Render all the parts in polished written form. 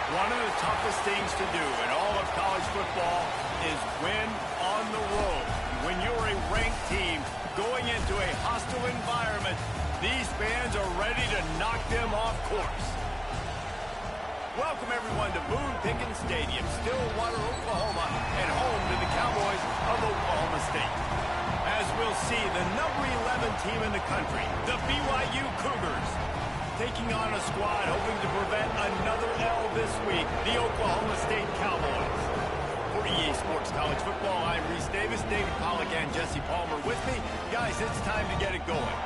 One of the toughest things to do in all of college football is win on the road. When you're a ranked team going into a hostile environment, these fans are ready to knock them off course. Welcome, everyone, to Boone Pickens Stadium, Stillwater, Oklahoma, and home to the Cowboys of Oklahoma State. As we'll see, the number 11 team in the country, the BYU Cougars, taking on a squad hoping to prevent another L this week, the Oklahoma State Cowboys. For EA Sports College Football, I'm Reese Davis, David Pollack, and Jesse Palmer with me. Guys, it's time to get it going.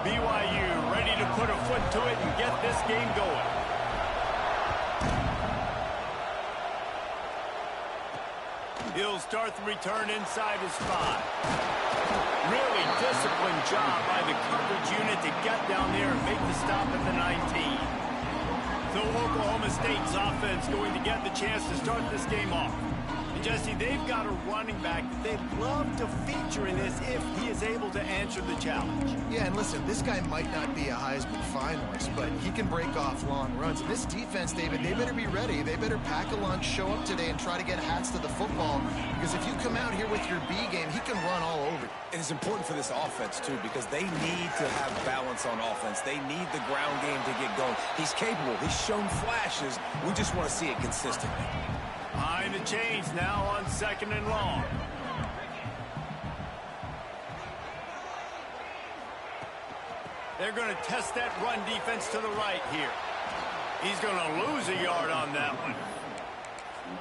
BYU ready to put a foot to it and get this game going. He'll start the return inside his 5. Really disciplined job by the coverage unit to get down there and make the stop at the 19. So Oklahoma State's offense going to get the chance to start this game off. And Jesse, they've got a running back that they'd love to feature in this if he is able to answer the challenge. Yeah, and listen, this guy might not be a Heisman finalist, but he can break off long runs. And this defense, David, they better be ready. They better pack a lunch, show up today, and try to get hats to the football. Because if you come out here with your B game, he can run all over you. And it's important for this offense, too, because they need to have balance on offense. They need the ground game to get going. He's capable. He's shown flashes. We just want to see it consistently. Behind the chains now on 2nd and long. They're going to test that run defense to the right here. He's going to lose a yard on that one.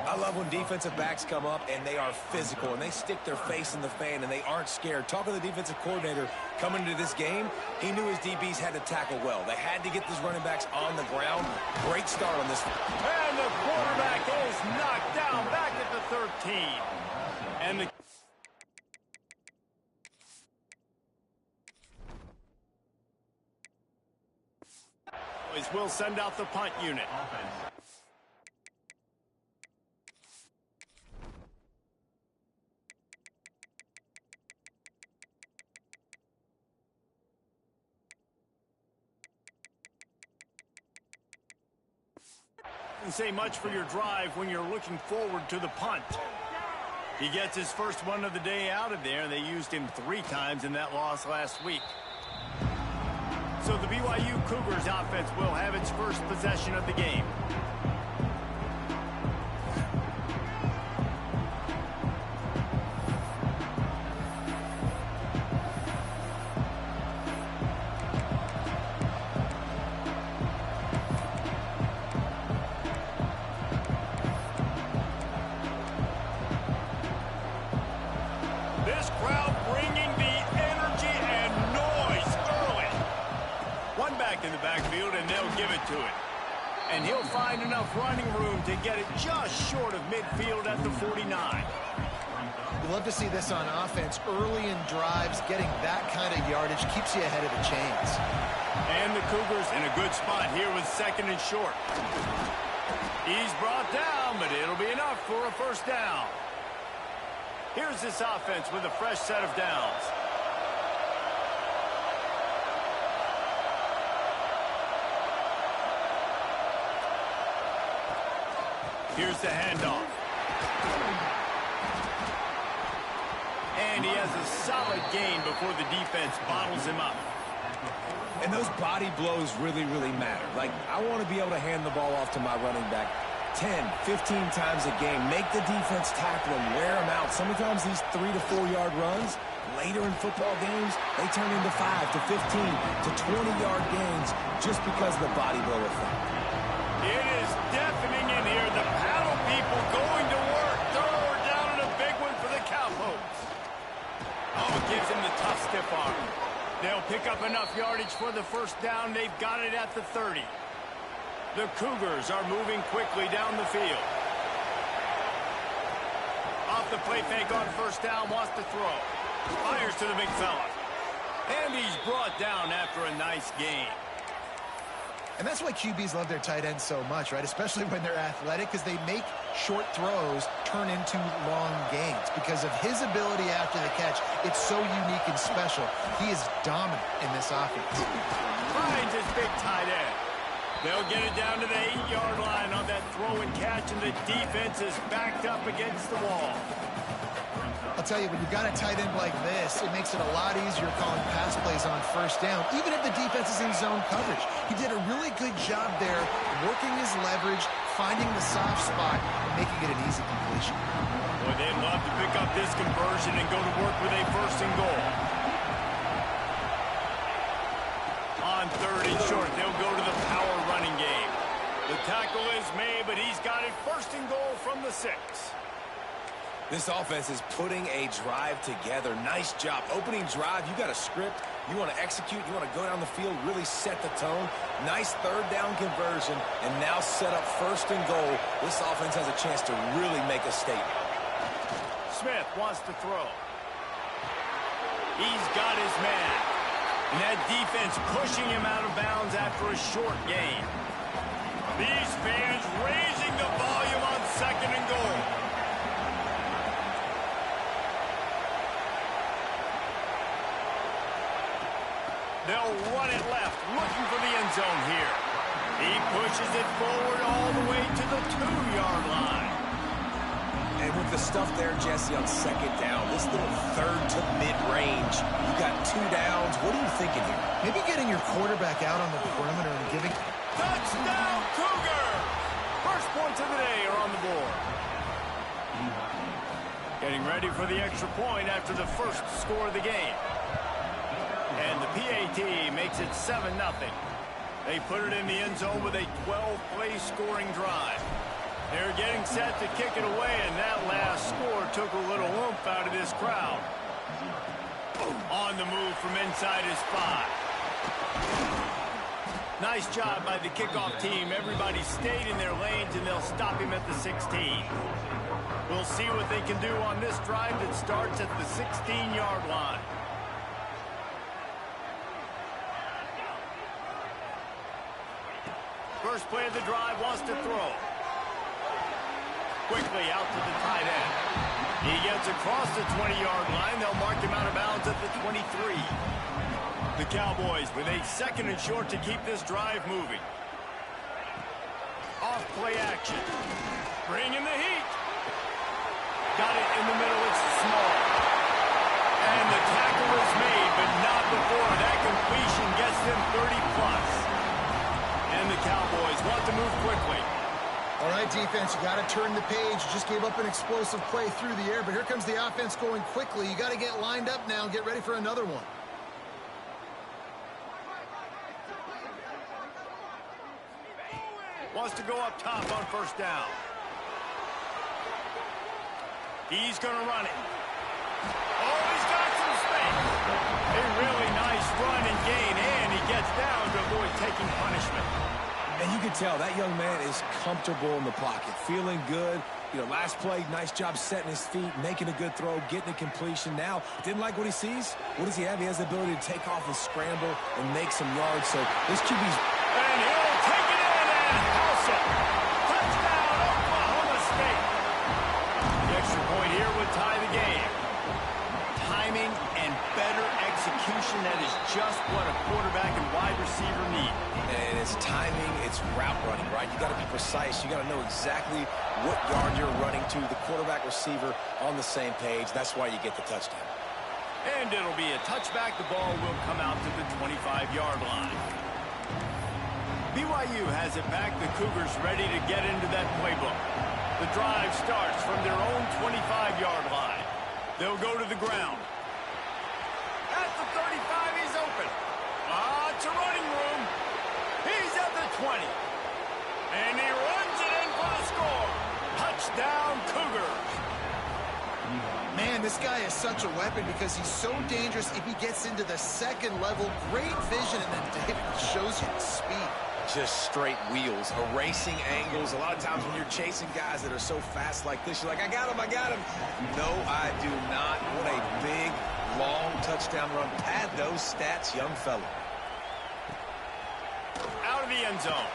I love when defensive backs come up and they are physical and they stick their face in the fan and they aren't scared. Talking to the defensive coordinator coming into this game, he knew his DBs had to tackle well. They had to get these running backs on the ground. Great start on this one. And the quarterback is knocked down back at the 13. And the will send out the punt unit. Doesn't say much for your drive when you're looking forward to the punt. He gets his first one of the day out of there. They used him 3 times in that loss last week. So the BYU Cougars offense will have its first possession of the game. This crowd bringing the energy and noise early. One back in the backfield, and they'll give it to him. And he'll find enough running room to get it just short of midfield at the 49. You love to see this on offense. Early in drives, getting that kind of yardage keeps you ahead of the chains. And the Cougars in a good spot here with 2nd and short. He's brought down, but it'll be enough for a first down. Here's this offense with a fresh set of downs. Here's the handoff. And he has a solid gain before the defense bottles him up. And those body blows really, really matter. Like, I want to be able to hand the ball off to my running back 10, 15 times a game. Make the defense tackle him, wear him out. Sometimes these 3 to 4 yard runs, later in football games, they turn into 5 to 15 to 20-yard gains just because of the body blow effect. It is deafening in here. The paddle people going to work. Thrower down and a big one for the Cowboys. Oh, it gives him the tough stiff arm. They'll pick up enough yardage for the first down. They've got it at the 30. The Cougars are moving quickly down the field. Off the play fake on first down, wants to throw. Fires to the big fella. And he's brought down after a nice gain. And that's why QBs love their tight ends so much, right? Especially when they're athletic, because they make short throws turn into long gains. Because of his ability after the catch, it's so unique and special. He is dominant in this offense. Finds his big tight end. They'll get it down to the 8-yard line on that throw and catch, and the defense is backed up against the wall. I'll tell you, when you've got a tight end like this, it makes it a lot easier calling pass plays on first down, even if the defense is in zone coverage. He did a really good job there, working his leverage, finding the soft spot, and making it an easy completion. Boy, they'd love to pick up this conversion and go to work with a first and goal. On 3rd and short, they'll go to the power running game. The tackle is made, but he's got it first and goal from the 6. This offense is putting a drive together. Nice job. Opening drive, you got a script. You want to execute. You want to go down the field, really set the tone. Nice 3rd down conversion, and now set up first and goal. This offense has a chance to really make a statement. Smith wants to throw. He's got his man. And that defense pushing him out of bounds after a short gain. These fans raising the volume on 2nd and goal. They'll run it left, looking for the end zone here. He pushes it forward all the way to the 2-yard line. And with the stuff there, Jesse, on 2nd down, this little 3rd to mid-range, you got 2 downs. What are you thinking here? Maybe getting your quarterback out on the perimeter and giving... Touchdown, Cougar! First points of the day are on the board. Getting ready for the extra point after the first score of the game. And the PAT makes it 7-0. They put it in the end zone with a 12-play scoring drive. They're getting set to kick it away, and that last score took a little oomph out of this crowd. On the move from inside his 5. Nice job by the kickoff team. Everybody stayed in their lanes, and they'll stop him at the 16. We'll see what they can do on this drive that starts at the 16-yard line. First play of the drive wants to throw. Quickly out to the tight end. He gets across the 20-yard line. They'll mark him out of bounds at the 23. The Cowboys with a 2nd and short to keep this drive moving. Off play action. Bringing the heat. Got it in the middle. It's small. And the tackle is made, but not before. That completion gets them 30+. And the Cowboys want to move quickly. All right, defense, you got to turn the page. You just gave up an explosive play through the air, but here comes the offense going quickly. You got to get lined up now and get ready for another one. Wants to go up top on first down. He's going to run it. Oh, he's got some space. A really nice run and gain, and he gets down to avoid taking punishment. And you can tell that young man is comfortable in the pocket, feeling good. You know, last play, nice job setting his feet, making a good throw, getting a completion. Now, didn't like what he sees. What does he have? He has the ability to take off and scramble and make some yards. So this QB's... And he'll take it in and house it. Touchdown, Oklahoma State. The extra point here would tie the game. Timing and better execution, that is just what a quarterback and wide receiver need. And it's timing, it's route running, right? You got to be precise. You got to know exactly what yard you're running to. The quarterback receiver on the same page. That's why you get the touchdown. And it'll be a touchback. The ball will come out to the 25-yard line. BYU has it back. The Cougars ready to get into that playbook. The drive starts from their own 25-yard line. They'll go to the ground. At the 35, he's open. Lots of running room. He's at the 20. And he runs it in for the score. Touchdown, Cougars. Man, this guy is such a weapon because he's so dangerous if he gets into the 2nd level. Great vision, and then David shows you the speed. Just straight wheels, erasing angles. A lot of times when you're chasing guys that are so fast like this, you're like, I got him, I got him. No, I do not. What a big, long touchdown run. Pad those stats, young fella. Out of the end zone.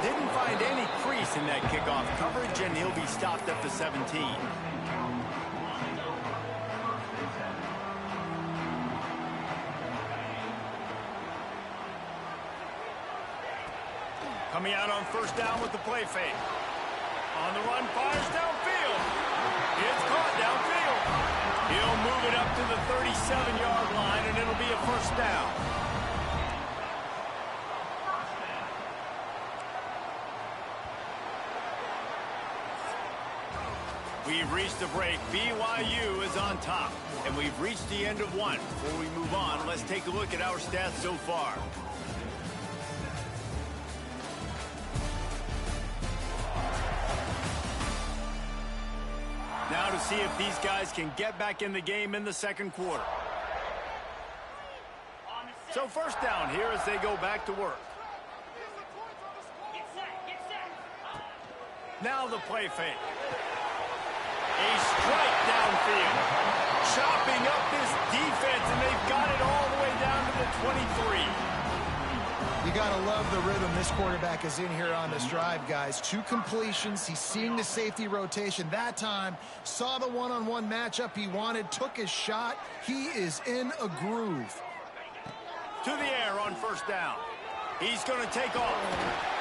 Didn't find any crease in that kickoff coverage, and he'll be stopped at the 17. Coming out on first down with the play fake. On the run, fires downfield. It's caught downfield. He'll move it up to the 37-yard line, and it'll be a first down. We've reached the break. BYU is on top, and we've reached the end of one. Before we move on, let's take a look at our stats so far. Now to see if these guys can get back in the game in the second quarter. So first down here as they go back to work. Now the play fake. A strike downfield. Chopping up this defense, and they've got it all the way down to the 23. You got to love the rhythm this quarterback is in here on this drive, guys. 2 completions. He's seeing the safety rotation. That time, saw the one-on-one matchup he wanted, took his shot. He is in a groove. To the air on first down. He's going to take off.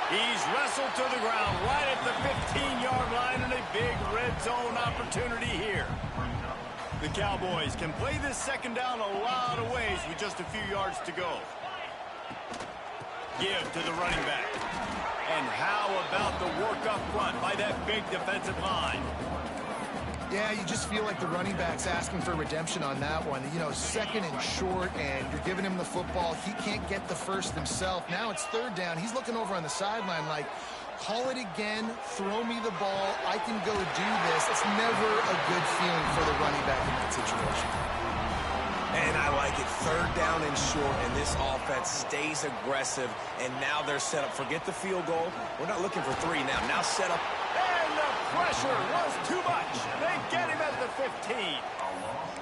He's wrestled to the ground right at the 15-yard line, and a big red zone opportunity here. The Cowboys can play this second down a lot of ways with just a few yards to go. Give to the running back. And how about the work up front by that big defensive line? Yeah, you just feel like the running back's asking for redemption on that one. You know, second and short, and you're giving him the football. He can't get the first himself. Now it's third down. He's looking over on the sideline like, call it again, throw me the ball, I can go do this. It's never a good feeling for the running back in that situation. And I like it. Third down and short, and this offense stays aggressive, and now they're set up. Forget the field goal. We're not looking for 3 now. Now set up. And the pressure was too much. They get him at the 15.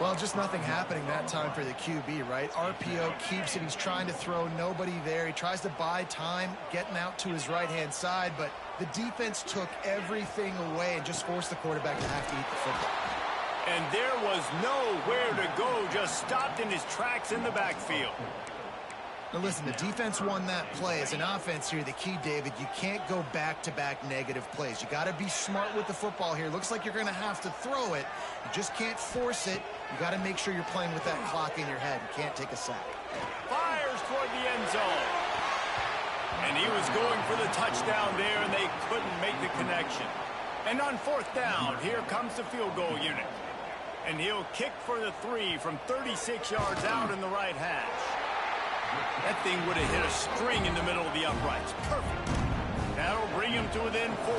Well, just nothing happening that time for the QB, right? RPO keeps it. He's trying to throw. Nobody there. He tries to buy time, getting out to his right-hand side, but the defense took everything away and just forced the quarterback to have to eat the football. And there was nowhere to go, just stopped in his tracks in the backfield. Now listen, the defense won that play. As an offense here, the key, David, you can't go back-to-back negative plays. You got to be smart with the football here. Looks like you're going to have to throw it. You just can't force it. You got to make sure you're playing with that clock in your head. You can't take a sack. Fires toward the end zone. And he was going for the touchdown there, and they couldn't make the connection. And on fourth down, here comes the field goal unit. And he'll kick for the 3 from 36 yards out in the right hash. That thing would have hit a string in the middle of the uprights. Perfect. That'll bring him to within 4.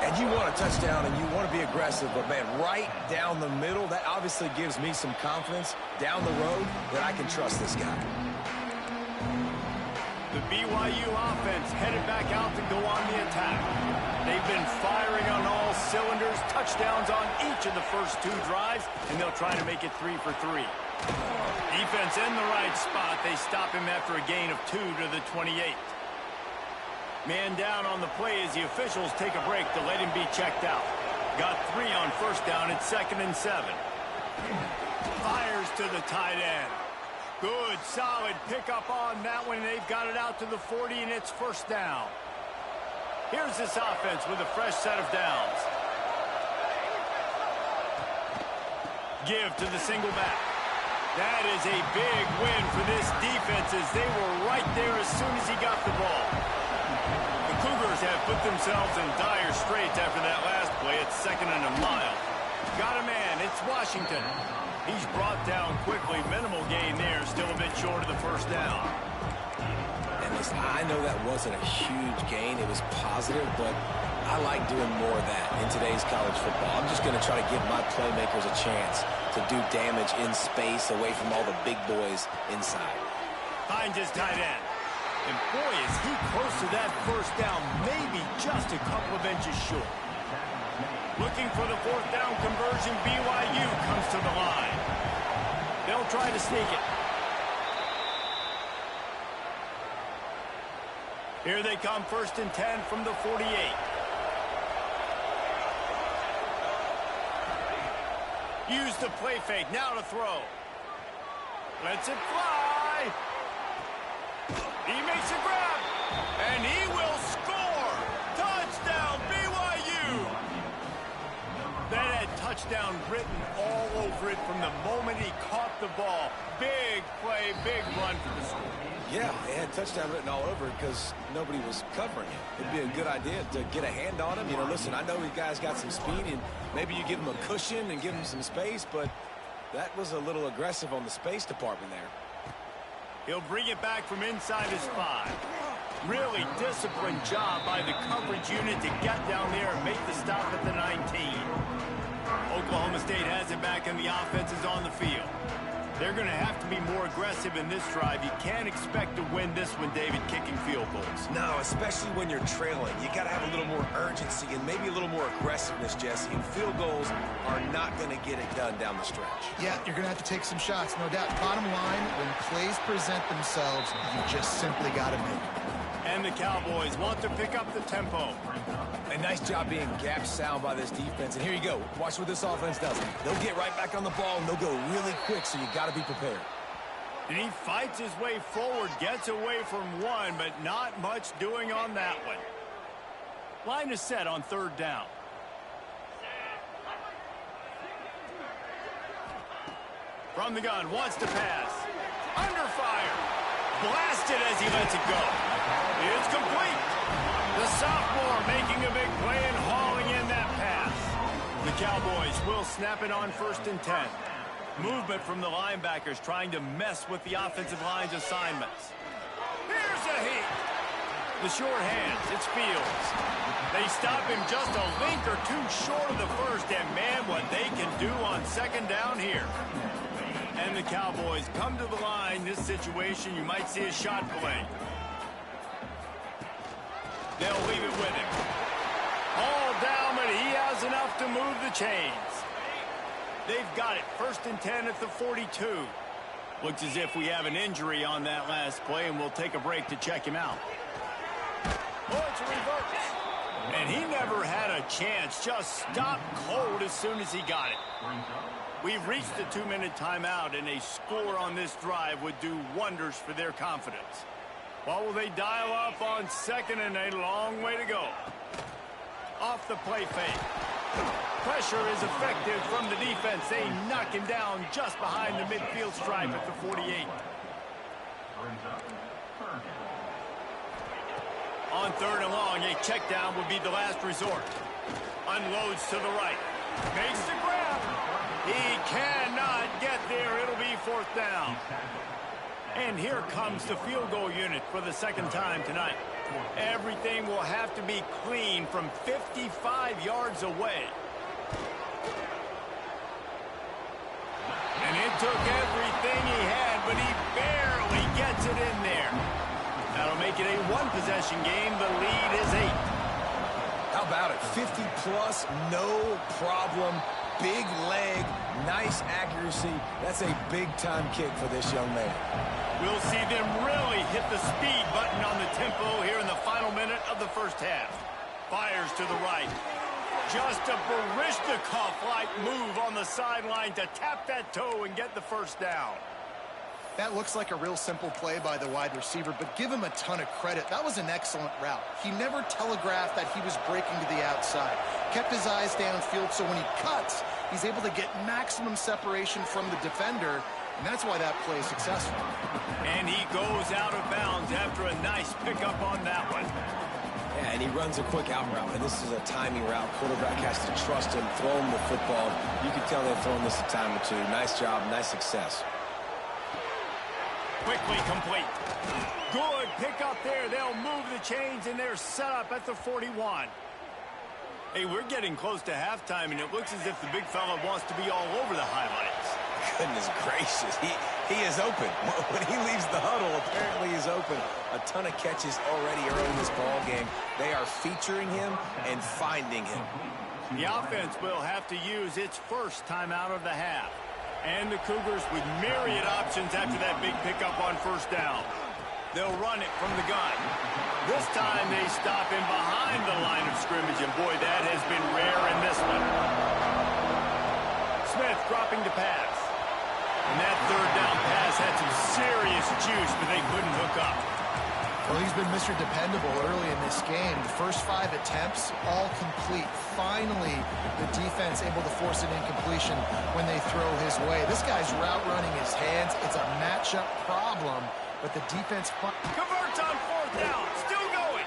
And you want a touchdown, and you want to be aggressive, but, man, right down the middle, that obviously gives me some confidence down the road that I can trust this guy. The BYU offense headed back out to go on the attack. They've been firing on all cylinders, touchdowns on each of the first 2 drives, and they'll try to make it 3 for 3. Defense in the right spot. They stop him after a gain of 2 to the 28. Man down on the play as the officials take a break to let him be checked out. Got 3 on first down. It's 2nd and 7. Fires to the tight end. Good, solid pickup on that one. They've got it out to the 40, and it's first down. Here's this offense with a fresh set of downs. Give to the single back. That is a big win for this defense as they were right there as soon as he got the ball. The Cougars have put themselves in dire straits after that last play. It's 2nd and a mile. Got a man. It's Washington. He's brought down quickly. Minimal gain there. Still a bit short of the first down. And listen, I know that wasn't a huge gain. It was positive, but I like doing more of that in today's college football. I'm just going to try to give my playmakers a chance to do damage in space away from all the big boys inside. Finds his tight end. And boy, is he close to that first down, maybe just a couple of inches short. Looking for the 4th down conversion. BYU comes to the line. They'll try to sneak it. Here they come, 1st and 10 from the 48. Use the play fake, now to throw. Lets it fly. He makes a grab, and he will score. Touchdown, BYU. That had touchdown written all over it from the moment he caught the ball. Big play, big run for the score. Yeah, it had touchdown written all over it because nobody was covering him. It'd be a good idea to get a hand on him. You know, listen, I know you guys got some speed, and maybe you give him a cushion and give him some space, but that was a little aggressive on the space department there. He'll bring it back from inside his 5. Really disciplined job by the coverage unit to get down there and make the stop at the 19. Oklahoma State has it back, and the offense is on the field. They're going to have to be more aggressive in this drive. You can't expect to win this one, David, kicking field goals. No, especially when you're trailing. You got to have a little more urgency and maybe a little more aggressiveness, Jesse. And field goals are not going to get it done down the stretch. Yeah, you're going to have to take some shots, no doubt. Bottom line, when plays present themselves, you just simply got to make them. And the Cowboys want to pick up the tempo. A nice job being gap sound by this defense. And here you go. Watch what this offense does. They'll get right back on the ball, and they'll go really quick, so you got to be prepared. And he fights his way forward, gets away from one, but not much doing on that one. Line is set on 3rd down. From the gun, wants to pass. Under fire. Blasted as he lets it go. It's complete. The sophomore making a big play and hauling in that pass. The Cowboys will snap it on 1st and 10. Movement from the linebackers trying to mess with the offensive line's assignments. Here's a heat. The short hands, it's Fields. They stop him just a link or two short of the first, and man, what they can do on 2nd down here. And the Cowboys come to the line. This situation, you might see a shot play. They'll leave it with him. All down, but he has enough to move the chains. They've got it. 1st and 10 at the 42. Looks as if we have an injury on that last play, and we'll take a break to check him out. Oh, it's a reverse. And he never had a chance. Just stopped cold as soon as he got it. We've reached the 2-minute timeout, and a score on this drive would do wonders for their confidence. What will they dial up on 2nd and a long way to go? Off the play fake. Pressure is effective from the defense. They knock him down just behind the midfield stripe at the 48. On 3rd and long, a check down would be the last resort. Unloads to the right. Makes the grab. He cannot get there. It'll be 4th down. And here comes the field goal unit for the 2nd time tonight. Everything will have to be clean from 55 yards away. And it took everything he had, but he barely gets it in there. That'll make it a 1-possession game. The lead is 8. How about it? 50-plus, no problem. Big leg, nice accuracy. That's a big-time kick for this young man. We'll see them really hit the speed button on the tempo here in the final minute of the 1st half. Fires to the right. Just a Baryshnikov-like move on the sideline to tap that toe and get the 1st down. That looks like a real simple play by the wide receiver, but give him a ton of credit. That was an excellent route. He never telegraphed that he was breaking to the outside. Kept his eyes downfield, so when he cuts, he's able to get maximum separation from the defender, and that's why that play is successful. And he goes out of bounds after a nice pickup on that one. Yeah, and he runs a quick out route, and this is a timing route. Quarterback has to trust him, throw him the football. You can tell they've thrown this a time or two. Nice job, nice success. Quickly complete. Good pick up there. They'll move the chains, and they're set up at the 41. Hey, we're getting close to halftime, and it looks as if the big fella wants to be all over the highlights. Goodness gracious. He is open. When he leaves the huddle, apparently he's open. A ton of catches already early in this ball game. They are featuring him and finding him. The offense will have to use its first timeout of the half. And the Cougars with myriad options after that big pickup on 1st down. They'll run it from the gun. This time they stop him behind the line of scrimmage, and boy, that has been rare in this one. Smith dropping to pass. And that third down pass had some serious juice, but they couldn't hook up. Well, he's been Mr. Dependable early in this game. The first 5 attempts, all complete. Finally, the defense able to force an incompletion when they throw his way. This guy's route running his hands. It's a matchup problem, but the defense... Converts on 4th down. Still going.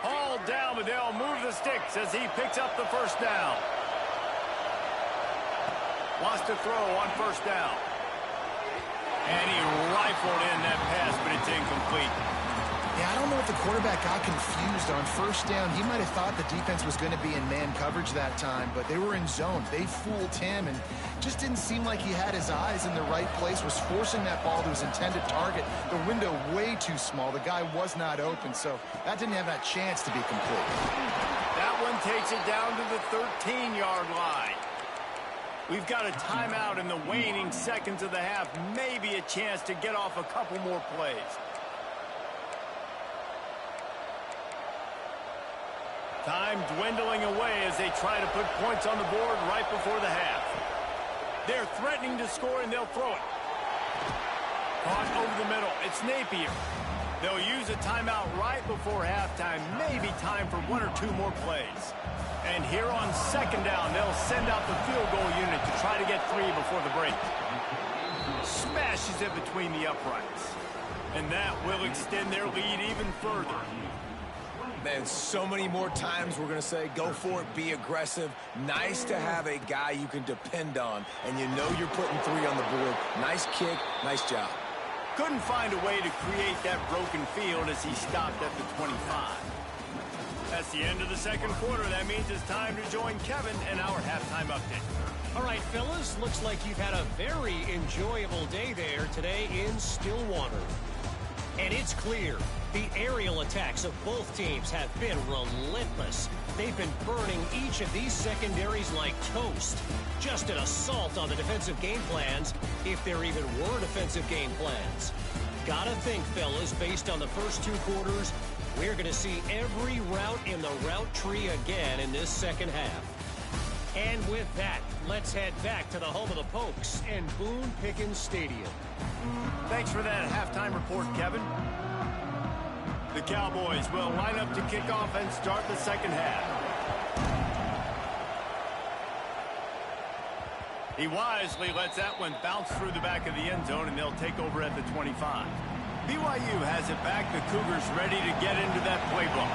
Hauled down, but they'll move the sticks as he picks up the first down. Wants to throw on 1st down. And he rifled in that pass, but it's incomplete. Yeah, I don't know if the quarterback got confused on 1st down. He might have thought the defense was going to be in man coverage that time, but they were in zone. They fooled him and just didn't seem like he had his eyes in the right place, was forcing that ball to his intended target. The window way too small. The guy was not open, so that didn't have that chance to be complete. That one takes it down to the 13-yard line. We've got a timeout in the waning seconds of the half. Maybe a chance to get off a couple more plays. Time dwindling away as they try to put points on the board right before the half. They're threatening to score, and they'll throw it. Caught over the middle. It's Napier. They'll use a timeout right before halftime. Maybe time for 1 or 2 more plays. And here on 2nd down, they'll send out the field goal unit to try to get 3 before the break. Smashes it between the uprights. And that will extend their lead even further. Man, so many more times we're going to say, go for it, be aggressive. Nice to have a guy you can depend on, and you know you're putting 3 on the board. Nice kick, nice job. Couldn't find a way to create that broken field as he stopped at the 25. That's the end of the 2nd quarter. That means it's time to join Kevin in our halftime update. All right, fellas, looks like you've had a very enjoyable day there today in Stillwater. And it's clear, the aerial attacks of both teams have been relentless. They've been burning each of these secondaries like toast. Just an assault on the defensive game plans, if there even were defensive game plans. Gotta think, fellas, based on the first 2 quarters, we're going to see every route in the route tree again in this 2nd half. And with that, let's head back to the home of the Pokes and Boone Pickens Stadium. Thanks for that halftime report, Kevin. The Cowboys will line up to kick off and start the 2nd half. He wisely lets that one bounce through the back of the end zone, and they'll take over at the 25. BYU has it back. The Cougars ready to get into that playbook.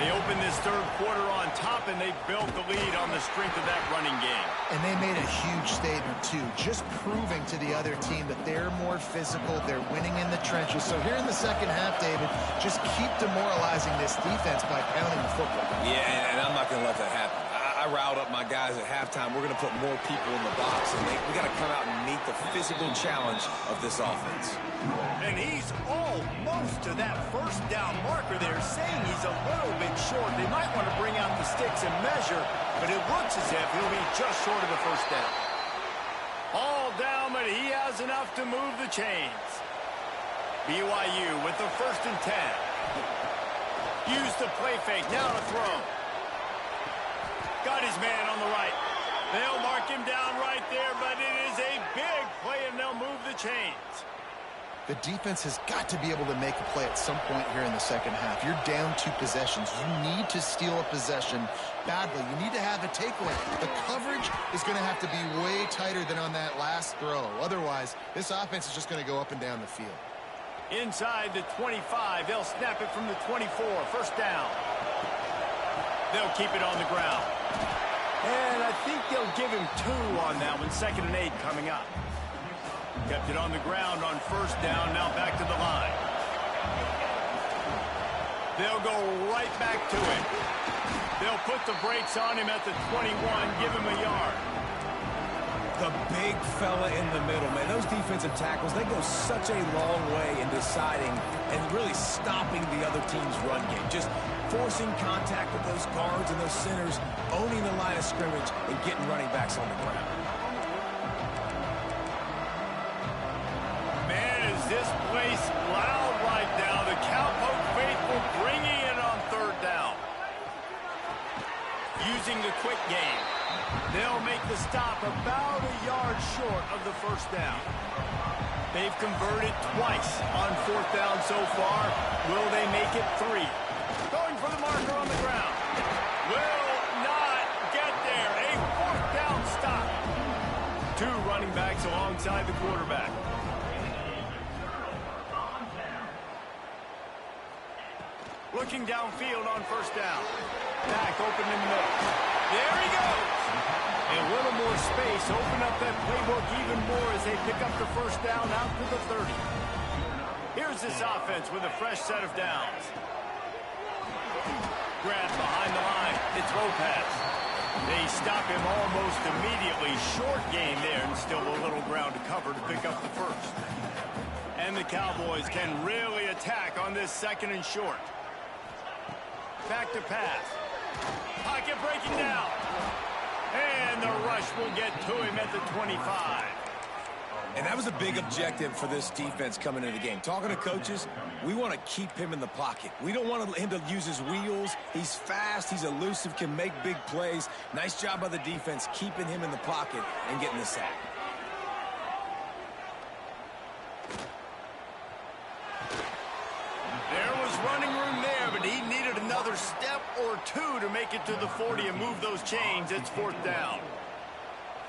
They open this 3rd quarter on top, and they built the lead on the strength of that running game. And they made a huge statement, too, just proving to the other team that they're more physical, they're winning in the trenches. So here in the 2nd half, David, just keep demoralizing this defense by pounding the football. Yeah, and I'm not going to let that happen. I riled up my guys at halftime. We're going to put more people in the box, and we got to come out and meet the physical challenge of this offense. And he's almost to that 1st down marker there, saying he's a little bit short. They might want to bring out the sticks and measure, but it looks as if he'll be just short of the 1st down. All down, but he has enough to move the chains. BYU with the 1st and 10. Use the play fake, now to throw. Got his man on the right. They'll mark him down right there, but it is a big play, and they'll move the chains. The defense has got to be able to make a play at some point here in the 2nd half. You're down 2 possessions. You need to steal a possession badly. You need to have a takeaway. The coverage is going to have to be way tighter than on that last throw. Otherwise, this offense is just going to go up and down the field. Inside the 25, they'll snap it from the 24. 1st down. They'll keep it on the ground. And I think they'll give him 2 on that one. 2nd and 8 coming up. Kept it on the ground on 1st down. Now back to the line. They'll go right back to it. They'll put the brakes on him at the 21. Give him a yard. The big fella in the middle, man. Those defensive tackles, they go such a long way in deciding and really stopping the other team's run game. Just forcing contact with those guards and those centers, owning the line of scrimmage, and getting running backs on the ground. Man, is this place loud right now. The Cowpoke faithful bringing it on third down. Using the quick game. They'll make the stop about a yard short of the first down. They've converted twice on fourth down so far. Will they make it 3? Going for the marker on the ground. Will not get there. A fourth down stop. 2 running backs alongside the quarterback. Looking downfield on first down. Back open in the middle. There he goes. And a little more space. Open up that playbook even more as they pick up the first down out to the 30. Here's this offense with a fresh set of downs. Grab behind the line. It's Lopez. They stop him almost immediately. Short gain there and still a little ground to cover to pick up the first. And the Cowboys can really attack on this second and short. Back to pass. Pocket breaking down. And the rush will get to him at the 25. And that was a big objective for this defense coming into the game. Talking to coaches, we want to keep him in the pocket. We don't want him to use his wheels. He's fast. He's elusive, can make big plays. Nice job by the defense keeping him in the pocket and getting the sack. There was running room there, but he needed another step or 2 to make it to the 40 and move those chains. It's fourth down.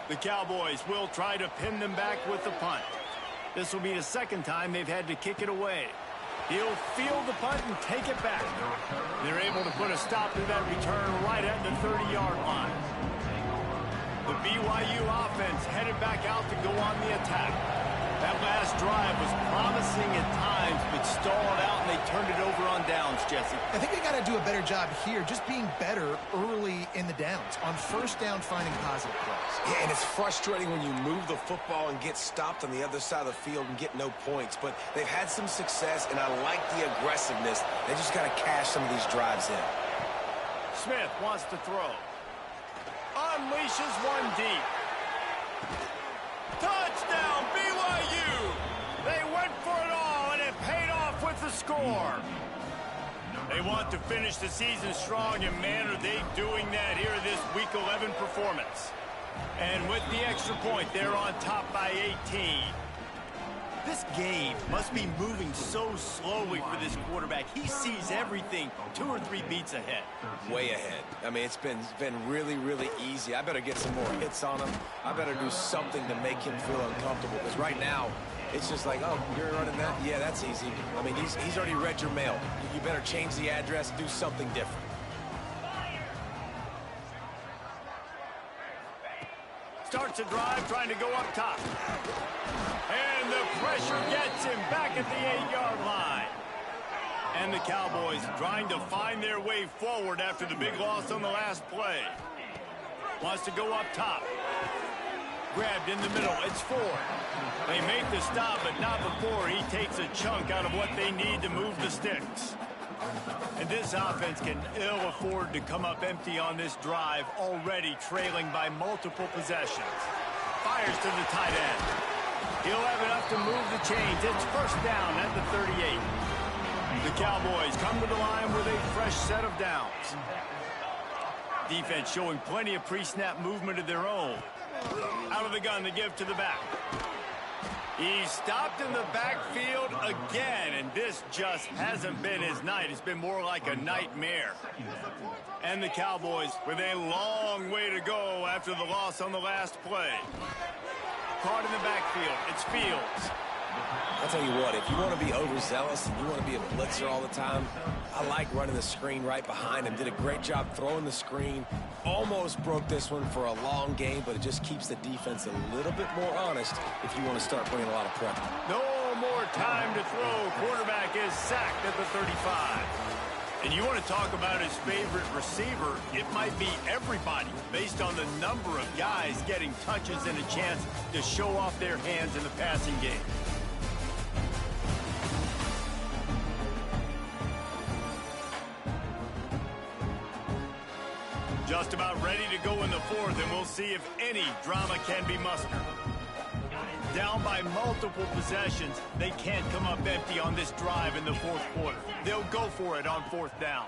The Cowboys will try to pin them back with the punt. This will be the second time they've had to kick it away. He'll field the punt and take it back. They're able to put a stop to that return right at the 30-yard line. The BYU offense headed back out to go on the attack. That last drive was promising at times, but stalled out, and they turned it over on downs, Jesse. I think they got to do a better job here, just being better early in the downs. On first down, finding positive plays. Yeah, and it's frustrating when you move the football and get stopped on the other side of the field and get no points. But they've had some success, and I like the aggressiveness. They just got to cash some of these drives in. Smith wants to throw. Unleashes one deep. Touchdown, BYU! They went for it all, and it paid off with the score. They want to finish the season strong, and man, are they doing that here this Week 11 performance. And with the extra point, they're on top by 18. This game must be moving so slowly for this quarterback. He sees everything 2 or 3 beats ahead. Way ahead. I mean, it's been really, really easy. I better get some more hits on him. I better do something to make him feel uncomfortable, because right now, it's just like, oh, you're running that? Yeah, that's easy. I mean, he's already read your mail. You better change the address, do something different. Starts a drive, trying to go up top. And the pressure gets him back at the 8-yard line. And the Cowboys trying to find their way forward after the big loss on the last play. Wants to go up top. Grabbed in the middle. It's Ford. They make the stop, but not before he takes a chunk out of what they need to move the sticks. And this offense can ill afford to come up empty on this drive, already trailing by multiple possessions. Fires to the tight end. He'll have enough to move the chains. It's first down at the 38. The Cowboys come to the line with a fresh set of downs. Defense showing plenty of pre-snap movement of their own. Out of the gun, they give to the back. He's stopped in the backfield again, and this just hasn't been his night. It's been more like a nightmare. And the Cowboys with a long way to go after the loss on the last play. Caught in the backfield. It's Fields. I'll tell you what, if you want to be overzealous and you want to be a blitzer all the time, I like running the screen right behind him. Did a great job throwing the screen. Almost broke this one for a long game, but it just keeps the defense a little bit more honest if you want to start putting a lot of pressure. No more time to throw. Quarterback is sacked at the 35. And you want to talk about his favorite receiver, it might be everybody based on the number of guys getting touches and a chance to show off their hands in the passing game. Just about ready to go in the fourth, and we'll see if any drama can be mustered. Down by multiple possessions, they can't come up empty on this drive in the fourth quarter. They'll go for it on fourth down.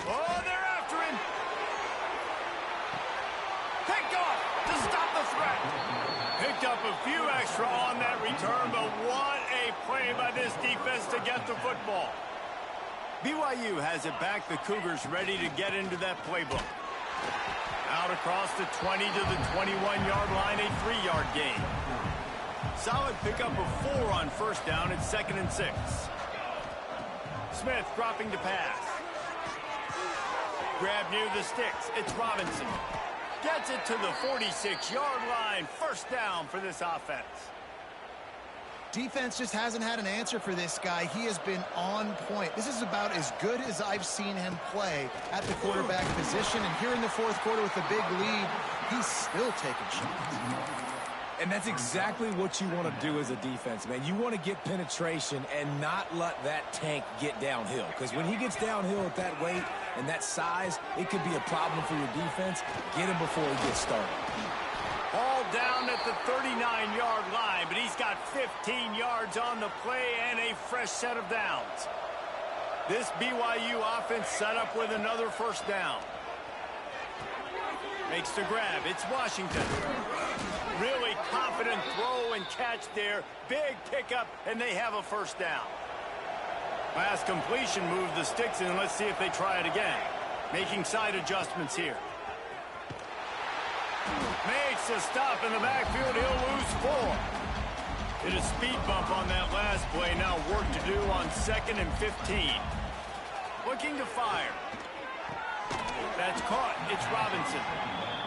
Oh, they're after him. Picked off to stop the threat. Picked up a few extra on that return, but what a play by this defense to get the football. BYU has it back. The Cougars ready to get into that playbook. Out across the 20 to the 21-yard line, a 3-yard gain. Solid pickup of 4 on first down. It's 2nd and 6. Smith dropping to pass. Grab near the sticks. It's Robinson. Gets it to the 46-yard line. First down for this offense. Defense just hasn't had an answer for this guy. He has been on point. This is about as good as I've seen him play at the quarterback position. And here in the fourth quarter with a big lead, he's still taking shots. And that's exactly what you want to do as a defense, man. You want to get penetration and not let that tank get downhill. Because when he gets downhill at that weight and that size, it could be a problem for your defense. Get him before he gets started. Ball down at the 39-yard line, but he's got 15 yards on the play and a fresh set of downs. This BYU offense set up with another first down. Makes the grab. It's Washington. Really confident throw and catch there. Big pickup, and they have a first down. Last completion moved the sticks in. Let's see if they try it again. Making side adjustments here. Makes a stop in the backfield. He'll lose 4. Hit a speed bump on that last play. Now work to do on 2nd and 15. Looking to fire. That's caught. It's Robinson.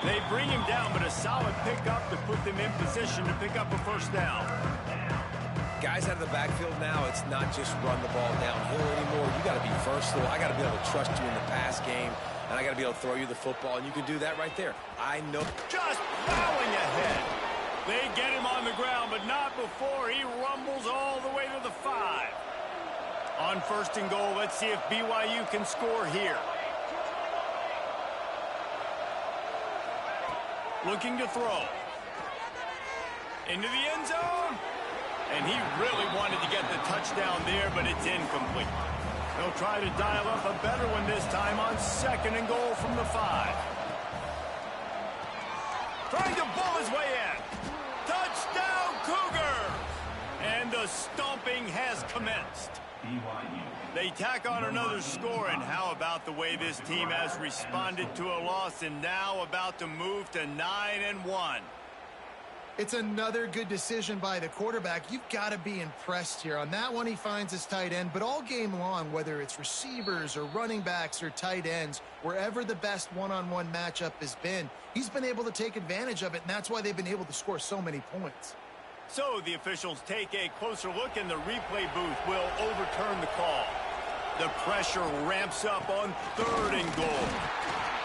They bring him down, but a solid pickup to put them in position to pick up a first down. Guys out of the backfield now, it's not just run the ball downhill anymore. You got to be versatile. I got to be able to trust you in the pass game, and I got to be able to throw you the football, and you can do that right there. I know. Just plowing ahead. They get him on the ground, but not before he rumbles all the way to the 5. On 1st and goal, let's see if BYU can score here. Looking to throw. Into the end zone. And he really wanted to get the touchdown there, but it's incomplete. They'll try to dial up a better one this time on 2nd and goal from the 5. Trying to bull his way in. Touchdown, Cougar! And the stomping has commenced. They tack on another score, and how about the way this team has responded to a loss and now about to move to 9-1. It's another good decision by the quarterback. You've got to be impressed here. On that one, he finds his tight end, but all game long, whether it's receivers or running backs or tight ends, wherever the best one-on-one matchup has been, he's been able to take advantage of it, and that's why they've been able to score so many points. So the officials take a closer look, and the replay booth will overturn the call. The pressure ramps up on 3rd and goal.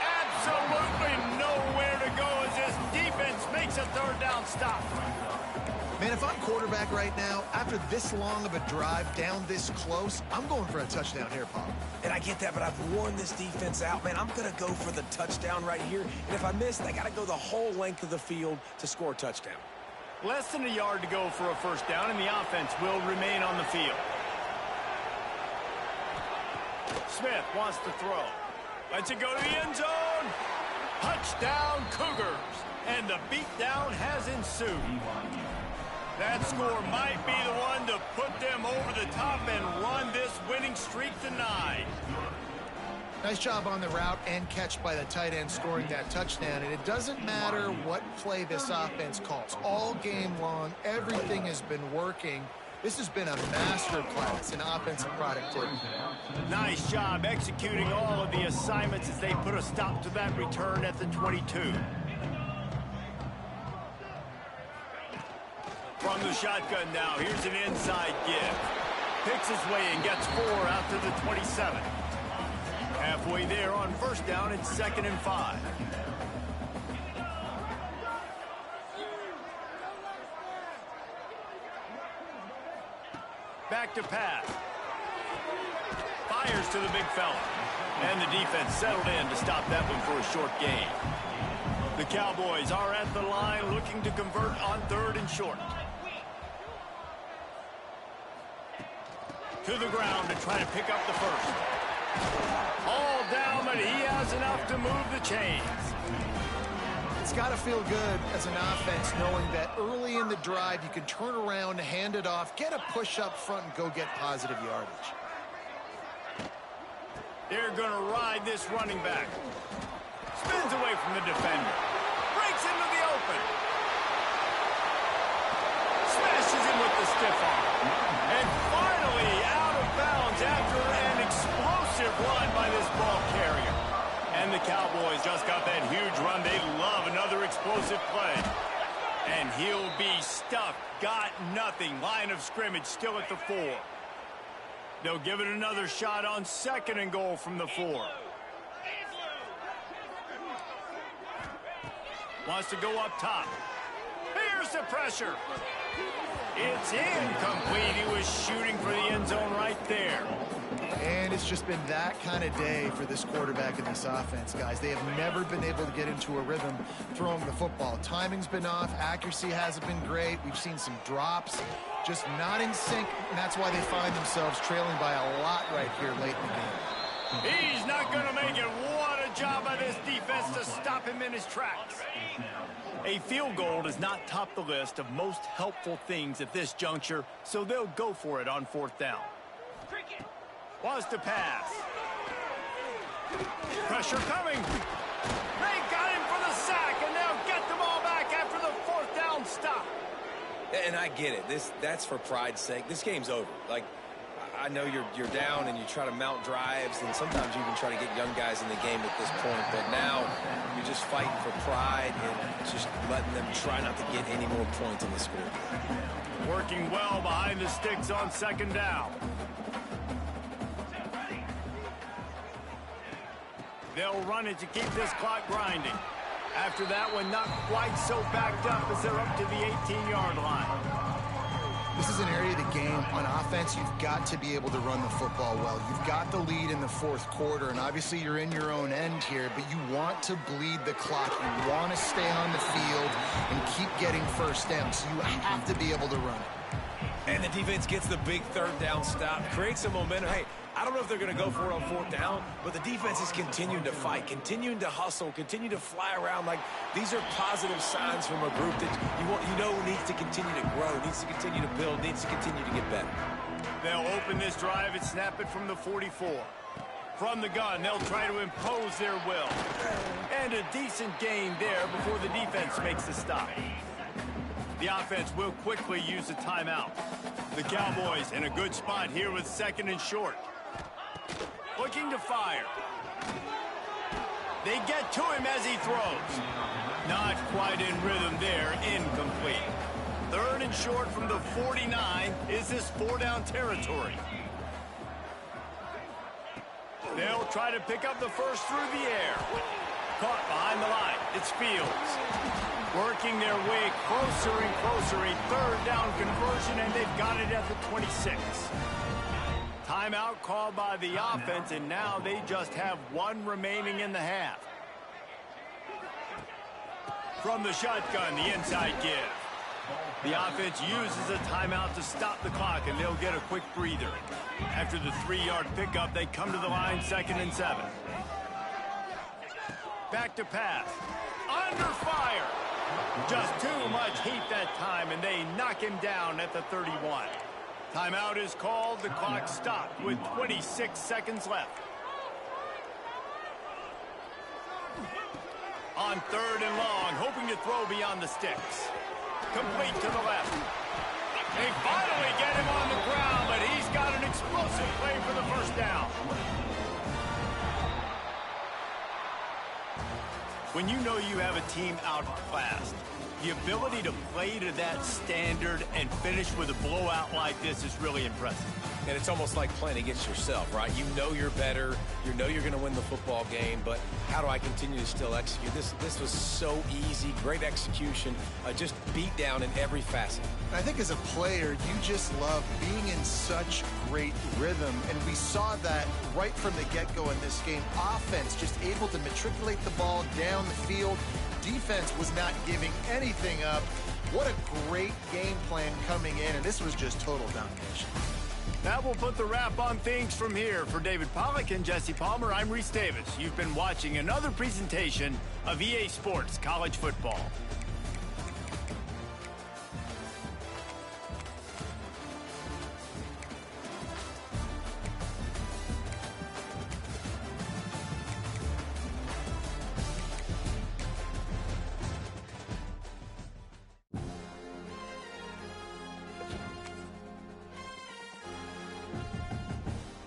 Absolutely nowhere to go as this defense makes a 3rd down stop. Man, if I'm quarterback right now, after this long of a drive down this close, I'm going for a touchdown here, Paul. And I get that, but I've worn this defense out, man. I'm going to go for the touchdown right here. And if I miss, I got to go the whole length of the field to score a touchdown. Less than a yard to go for a first down, and the offense will remain on the field. Smith wants to throw. Lets it go to the end zone. Touchdown, Cougars. And the beatdown has ensued. That score might be the one to put them over the top and run this winning streak to 9. Nice job on the route and catch by the tight end scoring that touchdown. And it doesn't matter what play this offense calls. All game long, everything has been working. This has been a master class in offensive productivity. Nice job executing all of the assignments as they put a stop to that return at the 22. From the shotgun now, here's an inside give. Picks his way and gets 4 out to the 27. Halfway there on first down, it's 2nd and 5. Back to pass. Fires to the big fella. And the defense settled in to stop that one for a short gain. The Cowboys are at the line looking to convert on 3rd and short. To the ground to try to pick up the first. All down, but he has enough to move the chains. It's got to feel good as an offense knowing that early in the drive you can turn around, hand it off, get a push up front, and go get positive yardage. They're going to ride this running back. Spins away from the defender. Breaks into the open. Smashes him with the stiff arm. And finally out of bounds after an explosive run by this ball carrier. And the Cowboys just got that huge run. They love another explosive play. And he'll be stuffed. Got nothing. Line of scrimmage still at the 4. They'll give it another shot on 2nd and goal from the 4. Wants to go up top. Here's the pressure. It's incomplete. He was shooting for the end zone right there. And it's just been that kind of day for this quarterback in this offense, guys. They have never been able to get into a rhythm throwing the football. Timing's been off. Accuracy hasn't been great. We've seen some drops, just not in sync, and that's why they find themselves trailing by a lot right here late in the game. He's not going to make it. What a job by this defense to stop him in his tracks. A field goal does not top the list of most helpful things at this juncture, so they'll go for it on 4th down. Wants to pass. Pressure coming. They got him for the sack, and they'll get the ball back after the 4th down stop. And I get it. That's for pride's sake. This game's over. Like, I know you're down and you try to mount drives, and sometimes you even try to get young guys in the game at this point. But now you're just fighting for pride and just letting them try not to get any more points on the scoreboard. Working well behind the sticks on 2nd down. They'll run it to keep this clock grinding. After that one, not quite so backed up as they're up to the 18-yard line. This is an area of the game. On offense, you've got to be able to run the football well. You've got the lead in the 4th quarter, and obviously you're in your own end here, but you want to bleed the clock. You want to stay on the field and keep getting first down, so you have to be able to run it. And the defense gets the big 3rd down stop, creates some momentum. Hey, I don't know if they're going to go for it on 4th down, but the defense is continuing to fight, continuing to hustle, continue to fly around. Like, these are positive signs from a group that you know needs to continue to grow, needs to continue to build, needs to continue to get better. They'll open this drive and snap it from the 44. From the gun, they'll try to impose their will. And a decent gain there before the defense makes the stop. The offense will quickly use a timeout. The Cowboys in a good spot here with 2nd and short. Looking to fire. They get to him as he throws. Not quite in rhythm there. Incomplete. 3rd and short from the 49. Is this 4-down territory? They'll try to pick up the first through the air. Caught behind the line. It's Fields. Working their way closer and closer. A 3rd down conversion, and they've got it at the 26. Timeout called by the offense, and now they just have 1 remaining in the half. From the shotgun, the inside give. The offense uses a timeout to stop the clock, and they'll get a quick breather. After the 3-yard pickup, they come to the line 2nd and 7. Back to pass. Under fire. Just too much heat that time, and they knock him down at the 31. Timeout is called. The clock stopped with 26 seconds left. On 3rd and long, hoping to throw beyond the sticks. Complete to the left. They finally get him on the ground, but he's got an explosive play for the 1st down. When you know you have a team outclassed, the ability to play to that standard and finish with a blowout like this is really impressive. And it's almost like playing against yourself, right? You know you're better. You know you're going to win the football game, but how do I continue to still execute? This was so easy, great execution, just beat down in every facet. I think as a player, you just love being in such great rhythm, and we saw that right from the get-go in this game. Offense just able to matriculate the ball down the field. Defense was not giving anything up. What a great game plan coming in, and this was just total domination. That will put the wrap on things from here. For David Pollack and Jesse Palmer, I'm Reese Davis. You've been watching another presentation of EA Sports College Football.